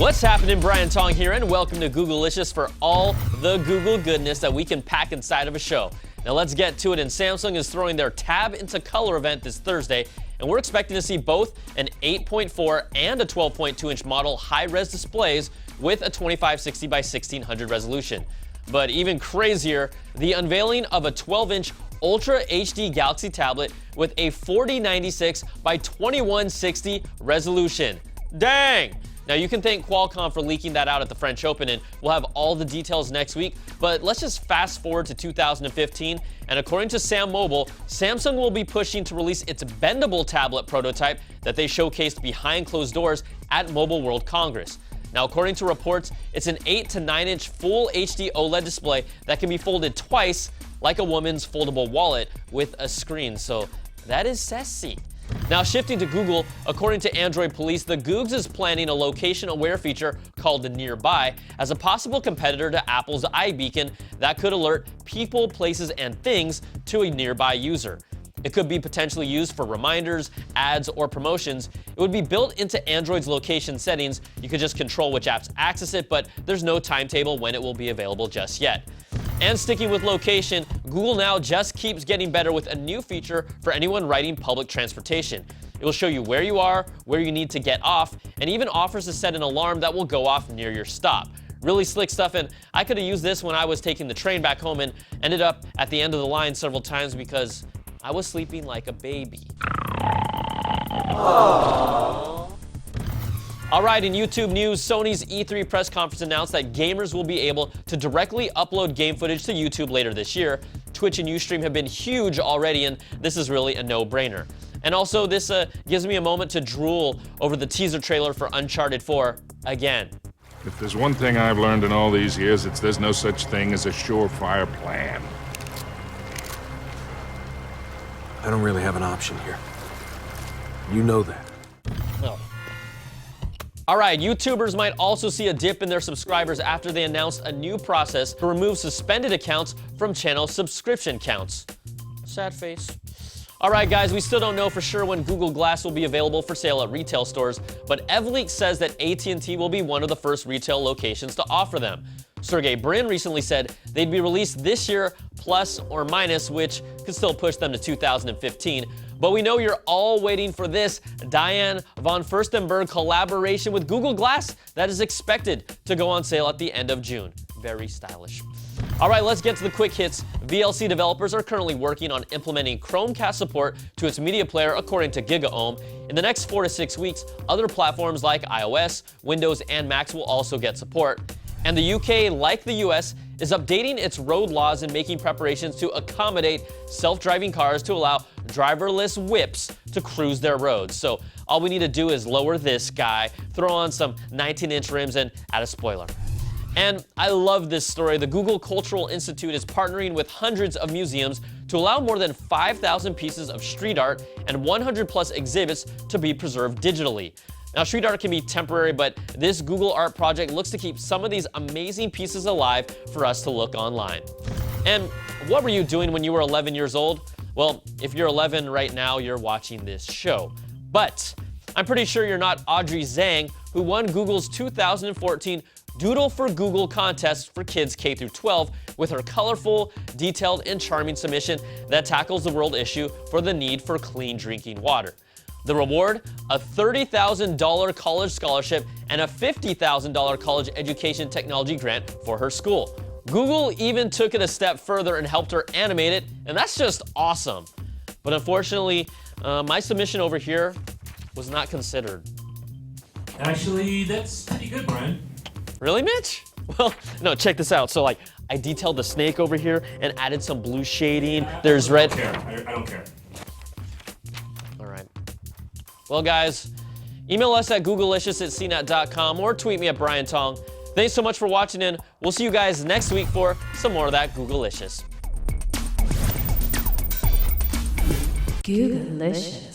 What's happening? Brian Tong here, and welcome to Googlicious for all the Google goodness that we can pack inside of a show. Now let's get to it, and Samsung is throwing their Tab into Color event this Thursday, and we're expecting to see both an 8.4 and a 12.2-inch model high-res displays with a 2560 by 1600 resolution. But even crazier, the unveiling of a 12-inch Ultra HD Galaxy tablet with a 4096 by 2160 resolution. Dang! Now you can thank Qualcomm for leaking that out at the French Open, and we'll have all the details next week, but let's just fast forward to 2015, and according to Sam Mobile, Samsung will be pushing to release its bendable tablet prototype that they showcased behind closed doors at Mobile World Congress. Now, according to reports, it's an 8 to 9-inch full HD OLED display that can be folded twice like a woman's foldable wallet with a screen, so that is sassy. Now, shifting to Google, according to Android Police, the Googs is planning a location-aware feature called the Nearby as a possible competitor to Apple's iBeacon that could alert people, places, and things to a nearby user. It could be potentially used for reminders, ads, or promotions. It would be built into Android's location settings. You could just control which apps access it, but there's no timetable when it will be available just yet. And sticking with location, Google Now just keeps getting better with a new feature for anyone riding public transportation. It will show you where you are, where you need to get off, and even offers to set an alarm that will go off near your stop. Really slick stuff, and I could have used this when I was taking the train back home and ended up at the end of the line several times because I was sleeping like a baby. Aww. All right, in YouTube news, Sony's E3 press conference announced that gamers will be able to directly upload game footage to YouTube later this year. Twitch and Ustream have been huge already, and this is really a no-brainer. And also, this gives me a moment to drool over the teaser trailer for Uncharted 4 again. If there's one thing I've learned in all these years, it's there's no such thing as a surefire plan. I don't really have an option here. You know that. Oh. All right, YouTubers might also see a dip in their subscribers after they announced a new process to remove suspended accounts from channel subscription counts. Sad face. All right, guys, we still don't know for sure when Google Glass will be available for sale at retail stores, but EvLeaks says that AT&T will be one of the first retail locations to offer them. Sergey Brin recently said they'd be released this year, plus or minus, which could still push them to 2015. But we know you're all waiting for this Diane von Furstenberg collaboration with Google Glass that is expected to go on sale at the end of June. Very stylish. All right, let's get to the quick hits. VLC developers are currently working on implementing Chromecast support to its media player, according to GigaOM. In the next 4 to 6 weeks, other platforms like iOS, Windows, and Macs will also get support. And the UK, like the US, is updating its road laws and making preparations to accommodate self-driving cars to allow driverless whips to cruise their roads. So all we need to do is lower this guy, throw on some 19-inch rims, and add a spoiler. And I love this story. The Google Cultural Institute is partnering with hundreds of museums to allow more than 5,000 pieces of street art and 100+ exhibits to be preserved digitally. Now, street art can be temporary, but this Google Art project looks to keep some of these amazing pieces alive for us to look online. And what were you doing when you were 11 years old? Well, if you're 11 right now, you're watching this show. But I'm pretty sure you're not Audrey Zhang, who won Google's 2014 Doodle for Google contest for kids K through 12 with her colorful, detailed, and charming submission that tackles the world issue for the need for clean drinking water. The reward, a $30,000 college scholarship and a $50,000 college education technology grant for her school. Google even took it a step further and helped her animate it, and that's just awesome. But unfortunately, my submission over here was not considered. Actually, that's pretty good, Brian. Really, Mitch? Well, no, check this out. So, I detailed the snake over here and added some blue shading. There's red. I don't care. All right. Well, guys, email us at Googlicious@cnet.com or tweet me at Brian Tong. Thanks so much for watching, and we'll see you guys next week for some more of that Googlicious. Googlicious.